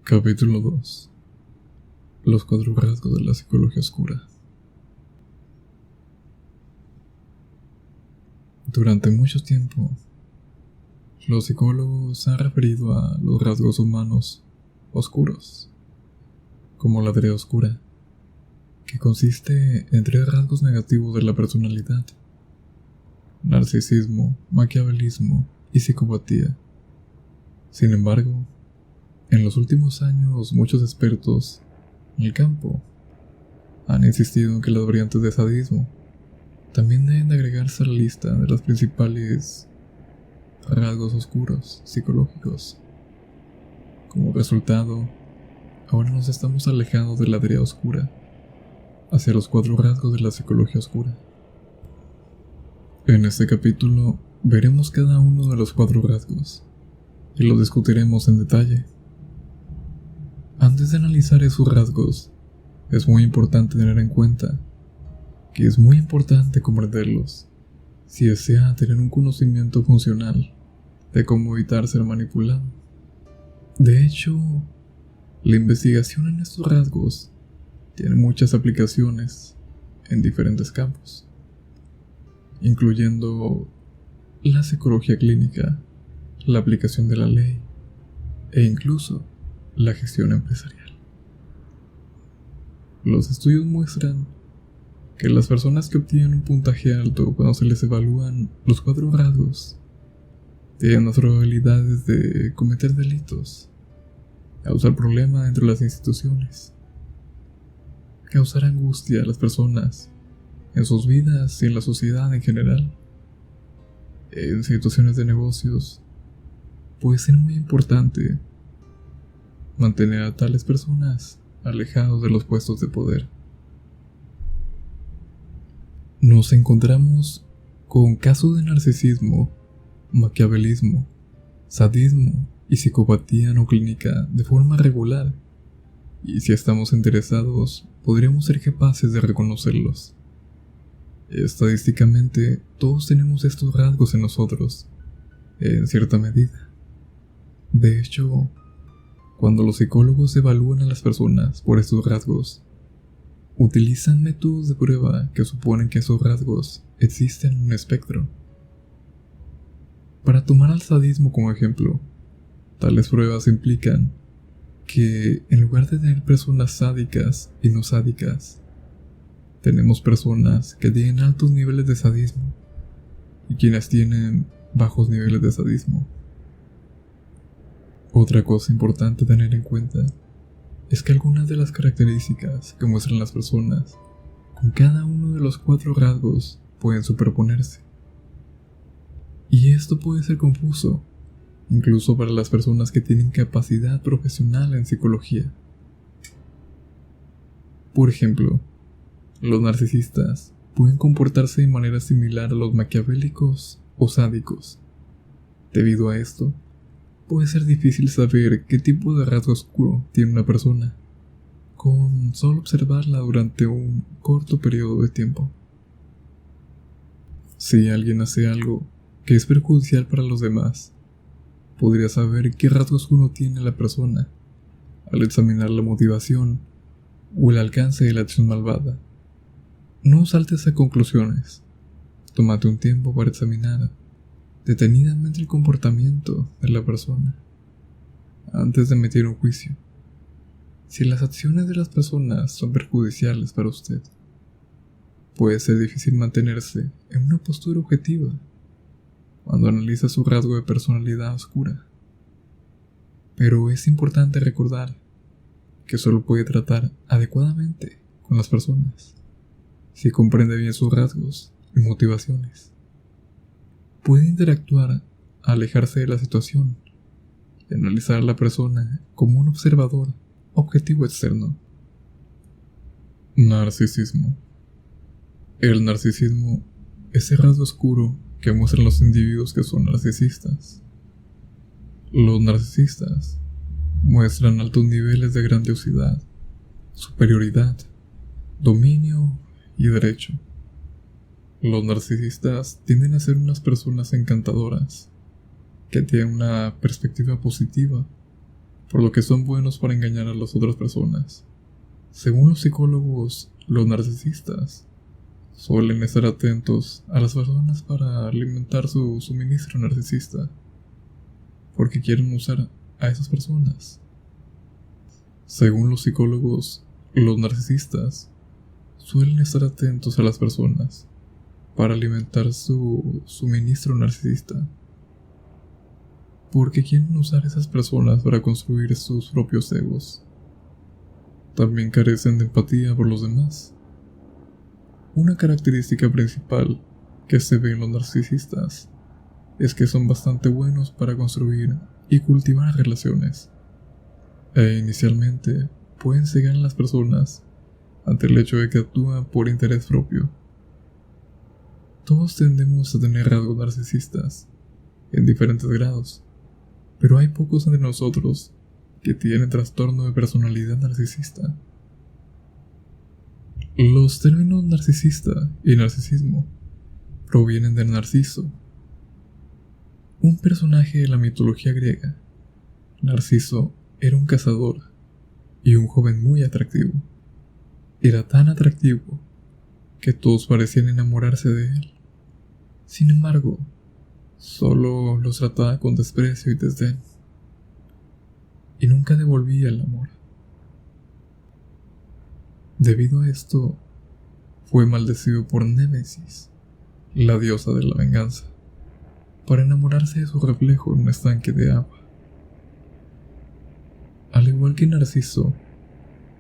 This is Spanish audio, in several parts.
Capítulo 2. Los 4 rasgos de la psicología oscura. Durante mucho tiempo, los psicólogos han referido a los rasgos humanos oscuros como la tarea oscura, que consiste en 3 rasgos negativos de la personalidad: narcisismo, maquiavelismo y psicopatía. Sin embargo, en los últimos años, muchos expertos en el campo han insistido en que las variantes de sadismo también deben de agregarse a la lista de los principales rasgos oscuros psicológicos. Como resultado, ahora nos estamos alejando de la tarea oscura hacia los 4 rasgos de la psicología oscura. En este capítulo veremos cada uno de los 4 rasgos y los discutiremos en detalle. Antes de analizar esos rasgos, es muy importante tener en cuenta que es muy importante comprenderlos si desea tener un conocimiento funcional de cómo evitar ser manipulado. De hecho, la investigación en estos rasgos tiene muchas aplicaciones en diferentes campos, incluyendo la psicología clínica, la aplicación de la ley e incluso la gestión empresarial. Los estudios muestran que las personas que obtienen un puntaje alto cuando se les evalúan los 4 rasgos tienen más probabilidades de cometer delitos, causar problemas entre las instituciones, causar angustia a las personas en sus vidas y en la sociedad en general. En situaciones de negocios, puede ser muy importante mantener a tales personas alejados de los puestos de poder. Nos encontramos con casos de narcisismo, maquiavelismo, sadismo y psicopatía no clínica de forma regular, y si estamos interesados, podríamos ser capaces de reconocerlos. Estadísticamente, todos tenemos estos rasgos en nosotros, en cierta medida. De hecho, cuando los psicólogos evalúan a las personas por estos rasgos, utilizan métodos de prueba que suponen que esos rasgos existen en un espectro. Para tomar al sadismo como ejemplo, tales pruebas implican que en lugar de tener personas sádicas y no sádicas, tenemos personas que tienen altos niveles de sadismo y quienes tienen bajos niveles de sadismo. Otra cosa importante a tener en cuenta es que algunas de las características que muestran las personas con cada uno de los 4 rasgos pueden superponerse. Y esto puede ser confuso, incluso para las personas que tienen capacidad profesional en psicología. Por ejemplo, los narcisistas pueden comportarse de manera similar a los maquiavélicos o sádicos. Debido a esto, puede ser difícil saber qué tipo de rasgo oscuro tiene una persona, con solo observarla durante un corto periodo de tiempo. Si alguien hace algo que es perjudicial para los demás, podría saber qué rasgo oscuro tiene la persona al examinar la motivación o el alcance de la acción malvada. No saltes a conclusiones. Tómate un tiempo para examinar detenidamente el comportamiento de la persona antes de emitir un juicio. Si las acciones de las personas son perjudiciales para usted, puede ser difícil mantenerse en una postura objetiva cuando analiza su rasgo de personalidad oscura. Pero es importante recordar que solo puede tratar adecuadamente con las personas si comprende bien sus rasgos y motivaciones. Puede interactuar, alejarse de la situación y analizar a la persona como un observador objetivo externo. Narcisismo. El narcisismo es el rasgo oscuro que muestran los individuos que son narcisistas. Los narcisistas muestran altos niveles de grandiosidad, superioridad, dominio y derecho. Los narcisistas tienden a ser unas personas encantadoras, que tienen una perspectiva positiva por lo que son buenos para engañar a las otras personas. Según los psicólogos, los narcisistas suelen estar atentos a las personas para alimentar su suministro narcisista, porque quieren usar a esas personas. Según los psicólogos, los narcisistas suelen estar atentos a las personas para alimentar su suministro narcisista, porque quieren usar a esas personas para construir sus propios egos. También carecen de empatía por los demás. Una característica principal que se ve en los narcisistas es que son bastante buenos para construir y cultivar relaciones, e inicialmente pueden cegar a las personas ante el hecho de que actúan por interés propio. Todos tendemos a tener rasgos narcisistas en diferentes grados, pero hay pocos entre nosotros que tienen trastorno de personalidad narcisista. Los términos narcisista y narcisismo provienen de Narciso, un personaje de la mitología griega. Narciso era un cazador y un joven muy atractivo. Era tan atractivo que todos parecían enamorarse de él. Sin embargo, solo los trataba con desprecio y desdén, y nunca devolvía el amor. Debido a esto, fue maldecido por Némesis, la diosa de la venganza, para enamorarse de su reflejo en un estanque de agua. Al igual que Narciso,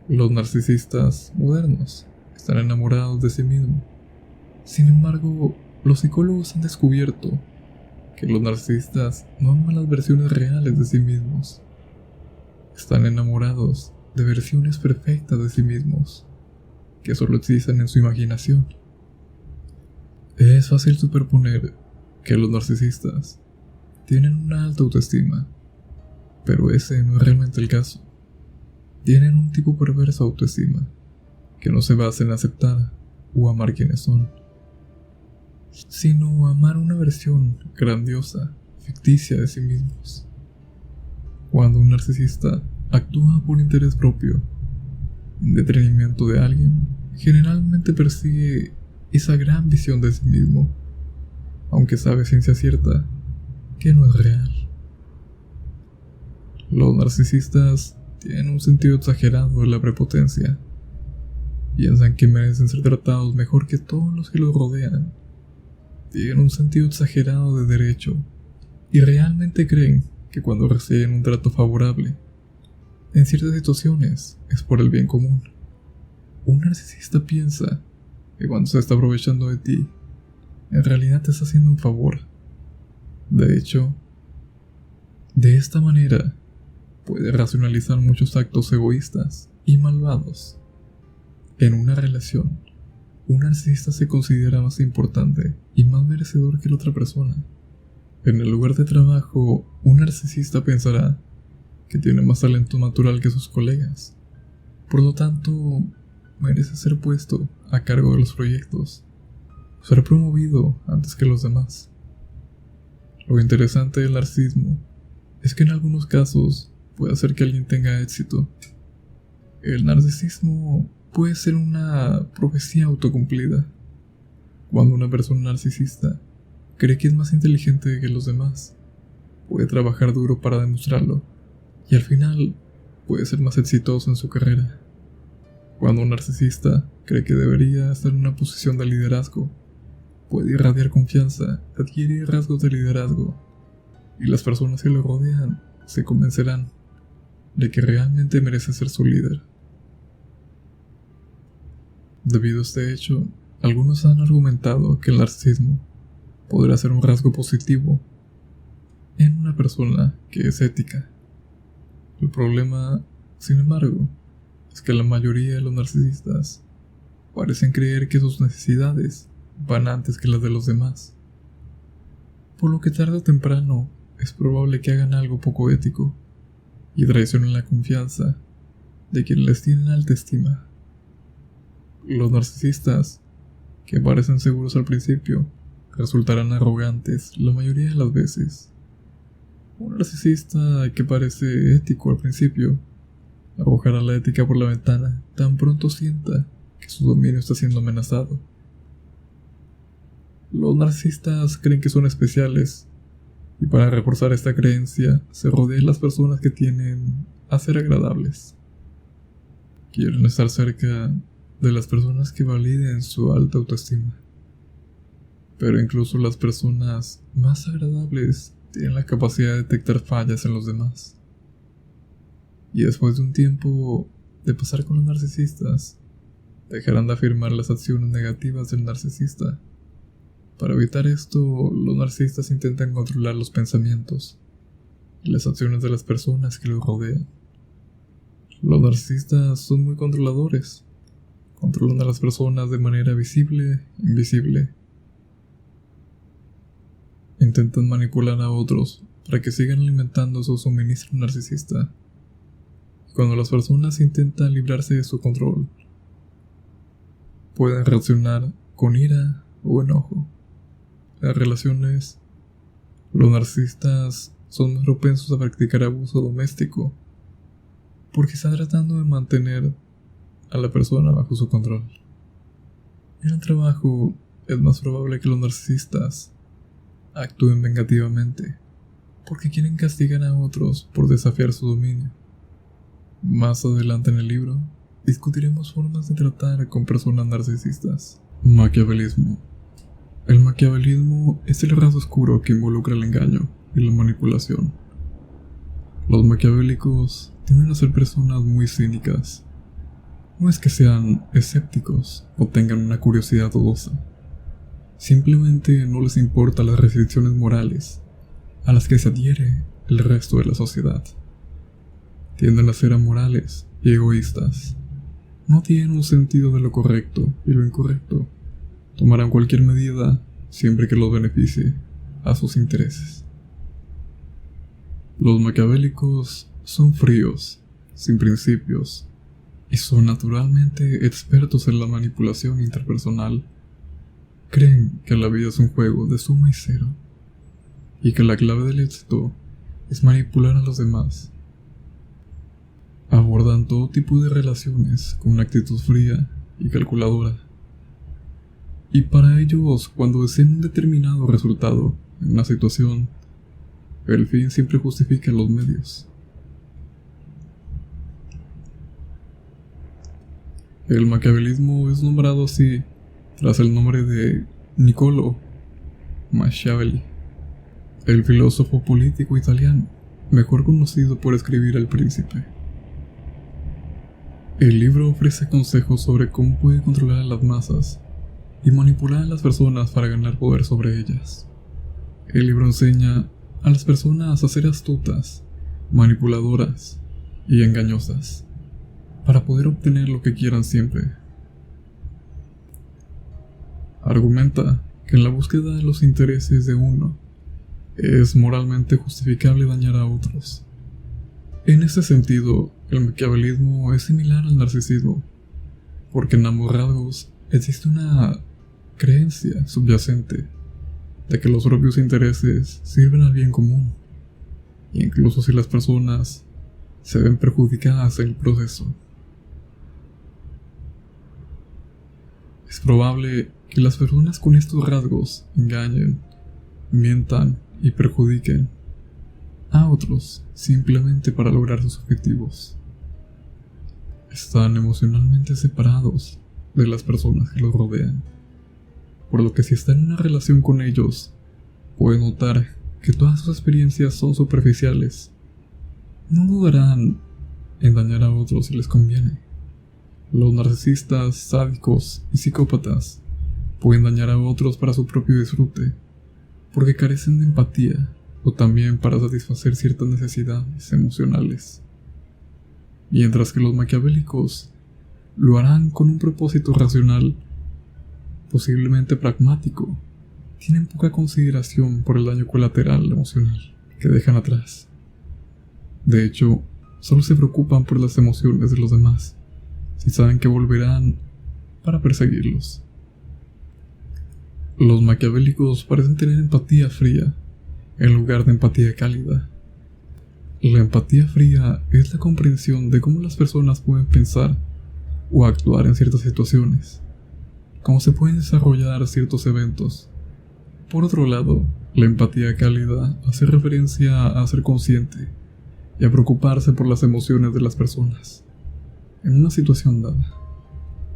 los narcisistas modernos están enamorados de sí mismos. Sin embargo, los psicólogos han descubierto que los narcisistas no aman las versiones reales de sí mismos. Están enamorados de versiones perfectas de sí mismos, que solo existen en su imaginación. Es fácil superponer que los narcisistas tienen una alta autoestima, pero ese no es realmente el caso. Tienen un tipo perverso de autoestima, que no se basa en aceptar o amar quienes son, sino amar una versión grandiosa, ficticia de sí mismos. Cuando un narcisista actúa por interés propio, en detrimento de alguien, generalmente persigue esa gran visión de sí mismo, aunque sabe ciencia cierta que no es real. Los narcisistas tienen un sentido exagerado de la prepotencia. Piensan que merecen ser tratados mejor que todos los que los rodean. Tienen un sentido exagerado de derecho y realmente creen que cuando reciben un trato favorable, en ciertas situaciones es por el bien común. Un narcisista piensa que cuando se está aprovechando de ti, en realidad te está haciendo un favor. De hecho, de esta manera, puede racionalizar muchos actos egoístas y malvados. En una relación, un narcisista se considera más importante y más merecedor que la otra persona. En el lugar de trabajo, un narcisista pensará que tiene más talento natural que sus colegas. Por lo tanto, merece ser puesto a cargo de los proyectos, ser promovido antes que los demás. Lo interesante del narcisismo es que en algunos casos puede hacer que alguien tenga éxito. El narcisismo puede ser una profecía autocumplida. Cuando una persona narcisista cree que es más inteligente que los demás, puede trabajar duro para demostrarlo, y al final puede ser más exitoso en su carrera. Cuando un narcisista cree que debería estar en una posición de liderazgo, puede irradiar confianza, adquirir rasgos de liderazgo, y las personas que lo rodean se convencerán de que realmente merece ser su líder. Debido a este hecho, algunos han argumentado que el narcisismo podrá ser un rasgo positivo en una persona que es ética. El problema, sin embargo, es que la mayoría de los narcisistas parecen creer que sus necesidades van antes que las de los demás, por lo que tarde o temprano es probable que hagan algo poco ético y traicionen la confianza de quienes les tienen alta estima. Los narcisistas, que parecen seguros al principio, resultarán arrogantes la mayoría de las veces. Un narcisista que parece ético al principio arrojará la ética por la ventana tan pronto sienta que su dominio está siendo amenazado. Los narcisistas creen que son especiales, y para reforzar esta creencia se rodean las personas que tienden a ser agradables. Quieren estar cerca de las personas que validen su alta autoestima. Pero incluso las personas más agradables tienen la capacidad de detectar fallas en los demás. Y después de un tiempo de pasar con los narcisistas, dejarán de afirmar las acciones negativas del narcisista. Para evitar esto, los narcisistas intentan controlar los pensamientos y las acciones de las personas que los rodean. Los narcisistas son muy controladores. Controlan a las personas de manera visible e invisible. Intentan manipular a otros para que sigan alimentando su suministro narcisista. Cuando las personas intentan librarse de su control, pueden reaccionar con ira o enojo. Las relaciones. Los narcisistas son más propensos a practicar abuso doméstico porque están tratando de mantener a la persona bajo su control. En el trabajo es más probable que los narcisistas actúen vengativamente porque quieren castigar a otros por desafiar su dominio. Más adelante en el libro discutiremos formas de tratar con personas narcisistas. Maquiavelismo. El maquiavelismo es el rasgo oscuro que involucra el engaño y la manipulación. Los maquiavélicos tienden a ser personas muy cínicas. No es que sean escépticos o tengan una curiosidad dudosa. Simplemente no les importan las restricciones morales a las que se adhiere el resto de la sociedad. Tienden a ser amorales y egoístas. No tienen un sentido de lo correcto y lo incorrecto. Tomarán cualquier medida siempre que los beneficie a sus intereses. Los maquiavélicos son fríos, sin principios, y son naturalmente expertos en la manipulación interpersonal. Creen que la vida es un juego de suma y cero, y que la clave del éxito es manipular a los demás. Abordan todo tipo de relaciones con una actitud fría y calculadora. Y para ellos, cuando desean un determinado resultado en una situación, el fin siempre justifica los medios. El maquiavelismo es nombrado así tras el nombre de Niccolò Machiavelli, el filósofo político italiano, mejor conocido por escribir El Príncipe. El libro ofrece consejos sobre cómo puede controlar a las masas y manipular a las personas para ganar poder sobre ellas. El libro enseña a las personas a ser astutas, manipuladoras y engañosas para poder obtener lo que quieran siempre. Argumenta que en la búsqueda de los intereses de uno es moralmente justificable dañar a otros. En ese sentido, el maquiavelismo es similar al narcisismo, porque en ambos rasgos existe una creencia subyacente de que los propios intereses sirven al bien común, incluso si las personas se ven perjudicadas en el proceso. Es probable que las personas con estos rasgos engañen, mientan y perjudiquen a otros simplemente para lograr sus objetivos. Están emocionalmente separados de las personas que los rodean, por lo que si están en una relación con ellos, pueden notar que todas sus experiencias son superficiales. No dudarán en dañar a otros si les conviene. Los narcisistas, sádicos y psicópatas pueden dañar a otros para su propio disfrute, porque carecen de empatía o también para satisfacer ciertas necesidades emocionales. Mientras que los maquiavélicos lo harán con un propósito racional, posiblemente pragmático. Tienen poca consideración por el daño colateral emocional que dejan atrás. De hecho, solo se preocupan por las emociones de los demás, si saben que volverán para perseguirlos. Los maquiavélicos parecen tener empatía fría en lugar de empatía cálida. La empatía fría es la comprensión de cómo las personas pueden pensar o actuar en ciertas situaciones, cómo se pueden desarrollar ciertos eventos. Por otro lado, la empatía cálida hace referencia a ser consciente y a preocuparse por las emociones de las personas en una situación dada.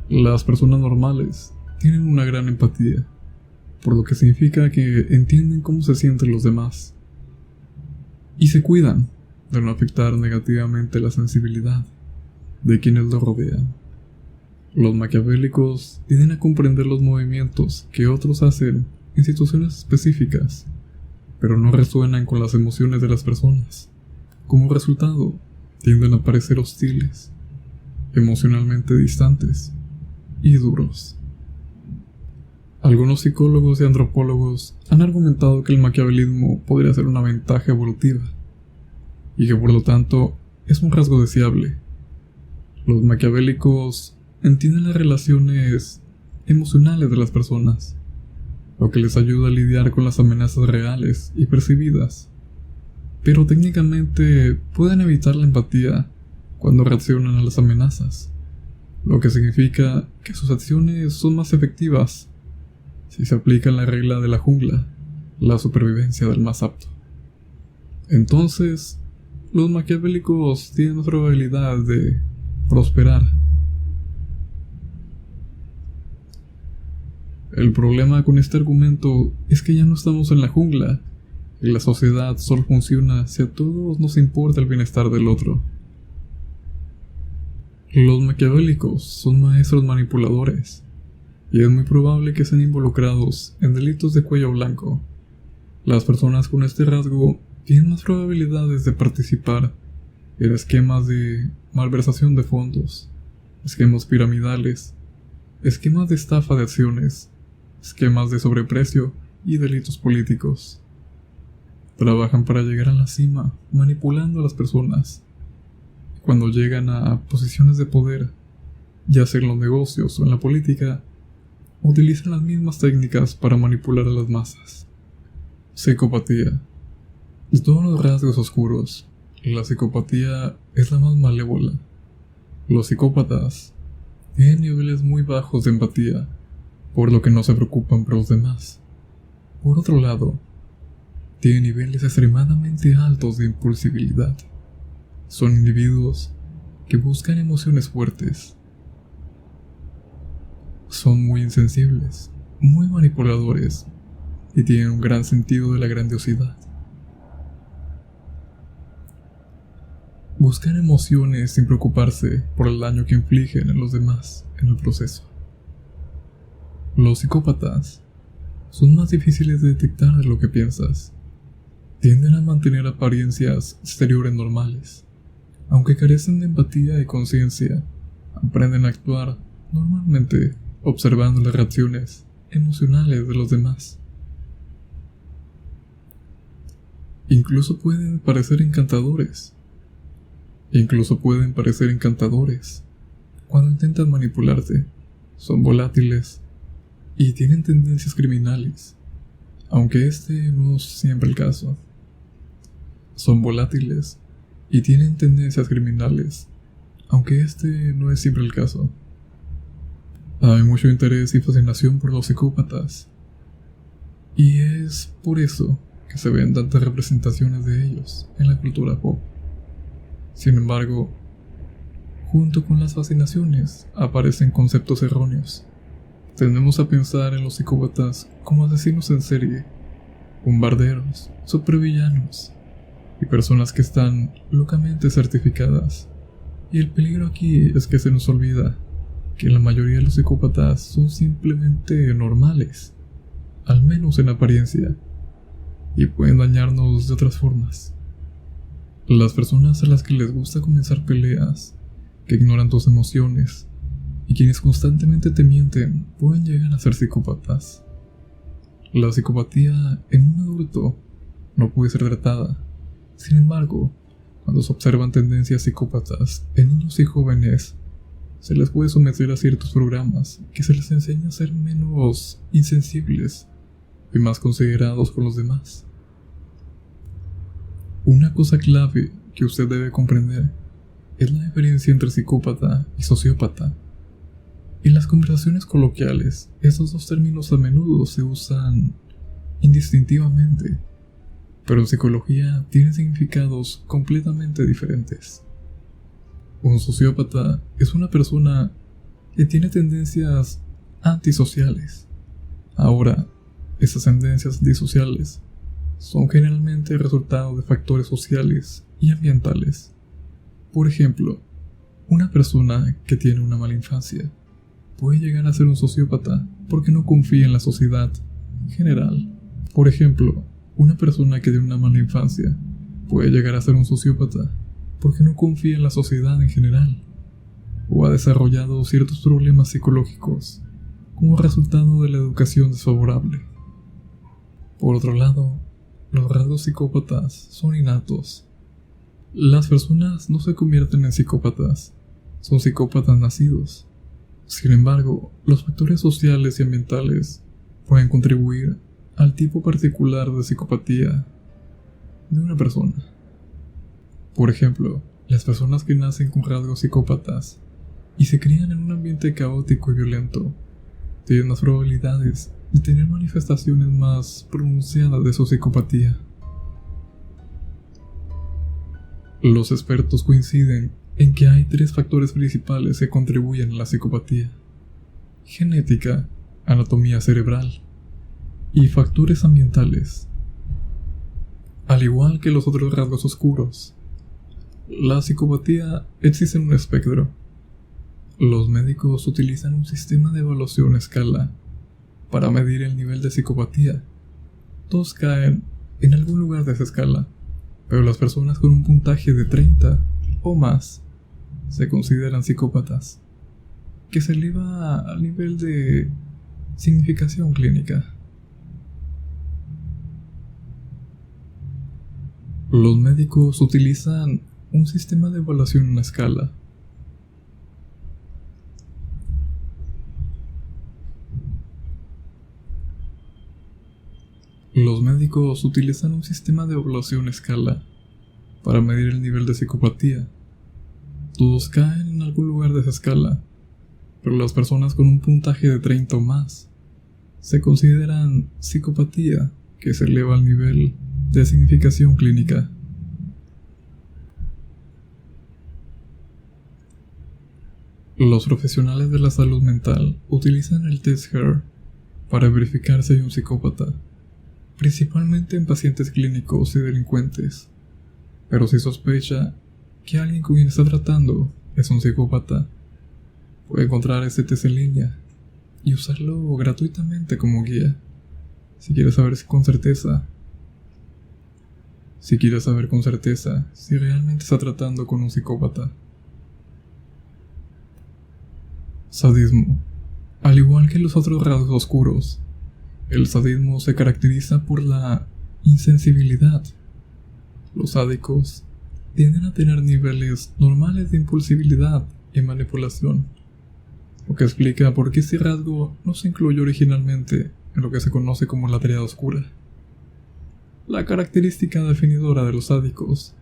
Las personas normales tienen una gran empatía, por lo que significa que entienden cómo se sienten los demás y se cuidan de no afectar negativamente la sensibilidad de quienes lo rodean. Los maquiavélicos tienden a comprender los movimientos que otros hacen en situaciones específicas, pero no resuenan con las emociones de las personas. Como resultado, tienden a parecer hostiles, emocionalmente distantes y duros. Algunos psicólogos y antropólogos han argumentado que el maquiavelismo podría ser una ventaja evolutiva y que por lo tanto es un rasgo deseable. Los maquiavélicos entienden las relaciones emocionales de las personas, lo que les ayuda a lidiar con las amenazas reales y percibidas, pero técnicamente pueden evitar la empatía cuando reaccionan a las amenazas, lo que significa que sus acciones son más efectivas si se aplica la regla de la jungla, la supervivencia del más apto. Entonces, los maquiavélicos tienen más probabilidad de prosperar. El problema con este argumento es que ya no estamos en la jungla, y la sociedad solo funciona si a todos nos importa el bienestar del otro. Los maquiavélicos son maestros manipuladores, y es muy probable que sean involucrados en delitos de cuello blanco. Las personas con este rasgo tienen más probabilidades de participar en esquemas de malversación de fondos, esquemas piramidales, esquemas de estafa de acciones, esquemas de sobreprecio y delitos políticos. Trabajan para llegar a la cima, manipulando a las personas. Cuando llegan a posiciones de poder, ya sea en los negocios o en la política, utilizan las mismas técnicas para manipular a las masas. Psicopatía. De todos los rasgos oscuros, la psicopatía es la más malévola. Los psicópatas tienen niveles muy bajos de empatía, por lo que no se preocupan por los demás. Por otro lado, tienen niveles extremadamente altos de impulsibilidad. Son individuos que buscan emociones fuertes. Son muy insensibles, muy manipuladores y tienen un gran sentido de la grandiosidad. Buscan emociones sin preocuparse por el daño que infligen en los demás en el proceso. Los psicópatas son más difíciles de detectar de lo que piensas. Tienden a mantener apariencias exteriores normales. Aunque carecen de empatía y conciencia, aprenden a actuar normalmente observando las reacciones emocionales de los demás. Incluso pueden parecer encantadores cuando intentan manipularte. Son volátiles y tienen tendencias criminales, aunque este no es siempre el caso. Son volátiles y tienen tendencias criminales, aunque este no es siempre el caso. Hay mucho interés y fascinación por los psicópatas, y es por eso que se ven tantas representaciones de ellos en la cultura pop. Sin embargo, junto con las fascinaciones aparecen conceptos erróneos. Tendemos a pensar en los psicópatas como asesinos en serie, bombarderos, supervillanos y personas que están locamente certificadas. Y el peligro aquí es que se nos olvida que la mayoría de los psicópatas son simplemente normales, al menos en apariencia, y pueden dañarnos de otras formas. Las personas a las que les gusta comenzar peleas, que ignoran tus emociones y quienes constantemente te mienten pueden llegar a ser psicópatas. La psicopatía en un adulto no puede ser tratada. Sin embargo, cuando se observan tendencias psicópatas en niños y jóvenes, se les puede someter a ciertos programas que se les enseña a ser menos insensibles y más considerados con los demás. Una cosa clave que usted debe comprender es la diferencia entre psicópata y sociópata. En las conversaciones coloquiales, estos dos términos a menudo se usan indistintivamente, pero en psicología tienen significados completamente diferentes. Un sociópata es una persona que tiene tendencias antisociales. Ahora, esas tendencias antisociales son generalmente el resultado de factores sociales y ambientales. Por ejemplo, una persona que tiene una mala infancia puede llegar a ser un sociópata porque no confía en la sociedad en general. Por ejemplo, una persona que tiene una mala infancia puede llegar a ser un sociópata porque no confía en la sociedad en general, o ha desarrollado ciertos problemas psicológicos como resultado de la educación desfavorable. Por otro lado, los rasgos psicópatas son innatos. Las personas no se convierten en psicópatas, son psicópatas nacidos. Sin embargo, los factores sociales y ambientales pueden contribuir al tipo particular de psicopatía de una persona. Por ejemplo, las personas que nacen con rasgos psicópatas y se crían en un ambiente caótico y violento tienen más probabilidades de tener manifestaciones más pronunciadas de su psicopatía. Los expertos coinciden en que hay 3 factores principales que contribuyen a la psicopatía: genética, anatomía cerebral y factores ambientales. Al igual que los otros rasgos oscuros, la psicopatía existe en un espectro. Los médicos utilizan un sistema de evaluación a escala para medir el nivel de psicopatía. Todos caen en algún lugar de esa escala, pero las personas con un puntaje de 30 o más se consideran psicópatas, que se eleva al nivel de significación clínica. Los médicos utilizan un sistema de evaluación en una escala. Los médicos utilizan un sistema de evaluación a escala para medir el nivel de psicopatía. Todos caen en algún lugar de esa escala, pero las personas con un puntaje de 30 o más se consideran psicopatía, que se eleva al nivel de significación clínica. Los profesionales de la salud mental utilizan el test HER para verificar si hay un psicópata, principalmente en pacientes clínicos y delincuentes, pero si sospecha que alguien con quien está tratando es un psicópata, puede encontrar este test en línea y usarlo gratuitamente como guía, si quiere saber con certeza si realmente está tratando con un psicópata. Sadismo. Al igual que los otros rasgos oscuros, el sadismo se caracteriza por la insensibilidad. Los sádicos tienden a tener niveles normales de impulsividad y manipulación, lo que explica por qué este rasgo no se incluyó originalmente en lo que se conoce como la triada oscura. La característica definidora de los sádicos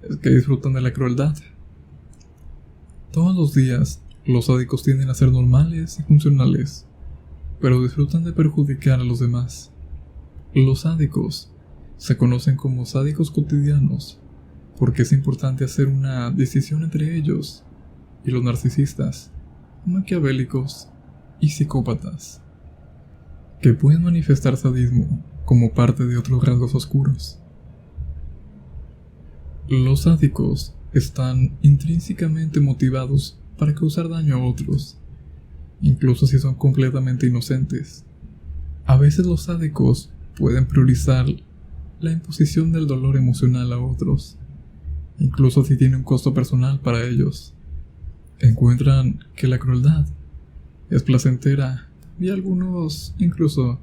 es que disfrutan de la crueldad. Todos los días, los sádicos tienden a ser normales y funcionales, pero disfrutan de perjudicar a los demás. Los sádicos se conocen como sádicos cotidianos porque es importante hacer una decisión entre ellos y los narcisistas, maquiavélicos y psicópatas, que pueden manifestar sadismo como parte de otros rasgos oscuros. Los sádicos están intrínsecamente motivados para causar daño a otros, incluso si son completamente inocentes. A veces los sádicos pueden priorizar la imposición del dolor emocional a otros, incluso si tiene un costo personal para ellos. Encuentran que la crueldad es placentera y algunos incluso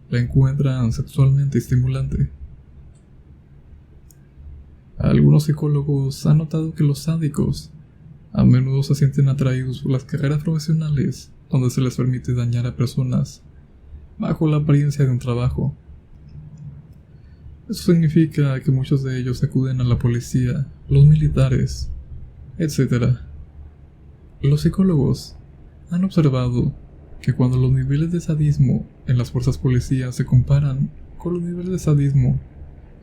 la encuentran sexualmente estimulante. Algunos psicólogos han notado que los sádicos a menudo se sienten atraídos por las carreras profesionales donde se les permite dañar a personas bajo la apariencia de un trabajo. Eso significa que muchos de ellos acuden a la policía, los militares, etc. Los psicólogos han observado que cuando los niveles de sadismo en las fuerzas policías se comparan con los niveles de sadismo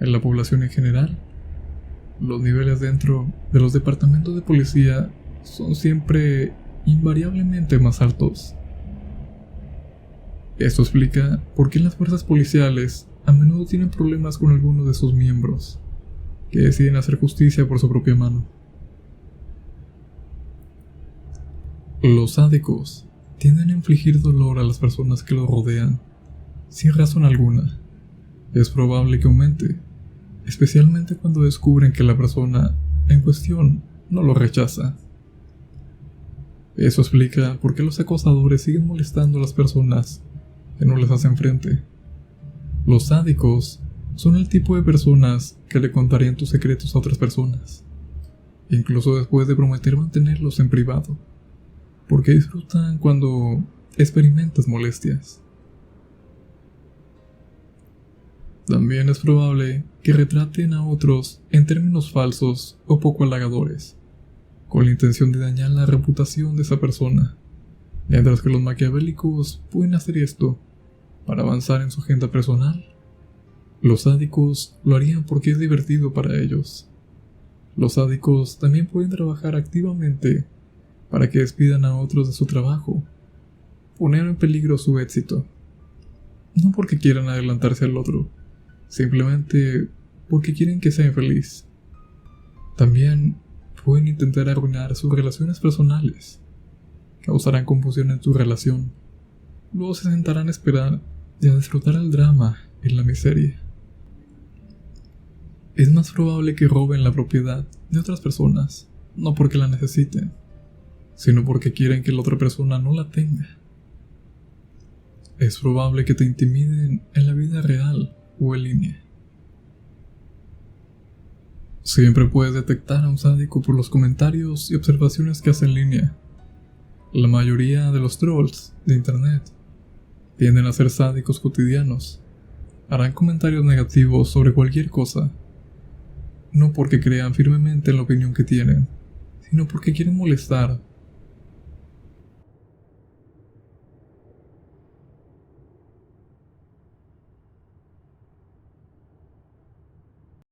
en la población en general, los niveles dentro de los departamentos de policía son siempre invariablemente más altos. Esto explica por qué las fuerzas policiales a menudo tienen problemas con algunos de sus miembros, que deciden hacer justicia por su propia mano. Los sádicos tienden a infligir dolor a las personas que los rodean, sin razón alguna. Es probable que aumente, especialmente cuando descubren que la persona en cuestión no lo rechaza. Eso explica por qué los acosadores siguen molestando a las personas que no les hacen frente. Los sádicos son el tipo de personas que le contarían tus secretos a otras personas, incluso después de prometer mantenerlos en privado, porque disfrutan cuando experimentas molestias. También es probable que retraten a otros en términos falsos o poco halagadores, con la intención de dañar la reputación de esa persona, mientras que los maquiavélicos pueden hacer esto para avanzar en su agenda personal. Los sádicos lo harían porque es divertido para ellos. Los sádicos también pueden trabajar activamente para que despidan a otros de su trabajo, poner en peligro su éxito, no porque quieran adelantarse al otro, simplemente porque quieren que sea infeliz. También pueden intentar arruinar sus relaciones personales, causarán confusión en su relación, luego se sentarán a esperar y a disfrutar el drama y la miseria. Es más probable que roben la propiedad de otras personas, no porque la necesiten, sino porque quieren que la otra persona no la tenga. Es probable que te intimiden en la vida real o en línea. Siempre puedes detectar a un sádico por los comentarios y observaciones que hace en línea. La mayoría de los trolls de internet tienden a ser sádicos cotidianos. Harán comentarios negativos sobre cualquier cosa, no porque crean firmemente en la opinión que tienen, sino porque quieren molestar